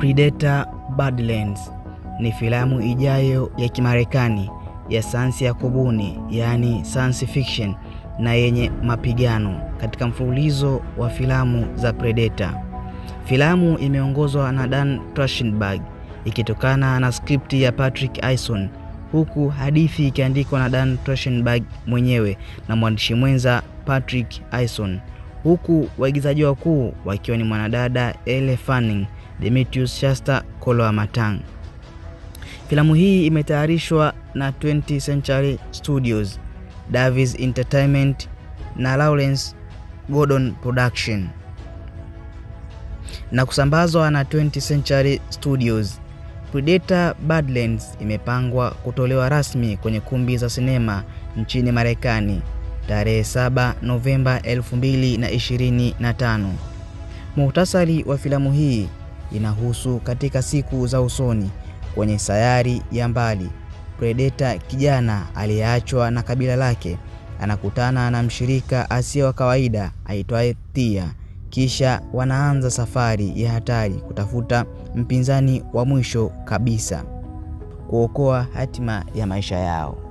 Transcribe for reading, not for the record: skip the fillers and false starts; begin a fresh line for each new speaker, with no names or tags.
Predator Badlands ni filamu ijayo ya Kimarekani ya sayansi ya kubuni, yani science fiction, na yenye mapigano katika mfululizo wa filamu za Predator. Filamu imeongozwa na Dan Trachtenberg ikitokana na skripti ya Patrick Heyson, huku hadithi ikiandikwa na Dan Trachtenberg mwenyewe na mwandishi mwenza Patrick Heyson, huku waigizaji wakuu wakiwa ni mwanadada Elle Fanning, Demetrius Shasta, Kolo Amatang. Filamu hii imetayarishwa na 20th Century Studios, Davies Entertainment na Lawrence Gordon Production na kusambazwa na 20th Century Studios. Predator Badlands imepangwa kutolewa rasmi kwenye kumbi za sinema nchini Marekani tarehe 7 Novemba 2025. Muhtasari wa filamu hii inahusu katika siku za usoni kwenye sayari ya mbali, Predator kijana aliyeachwa na kabila lake anakutana na mshirika asiye wa kawaida aitwaye Thea, kisha wanaanza safari ya hatari kutafuta mpinzani wa mwisho kabisa, kuokoa hatima ya maisha yao.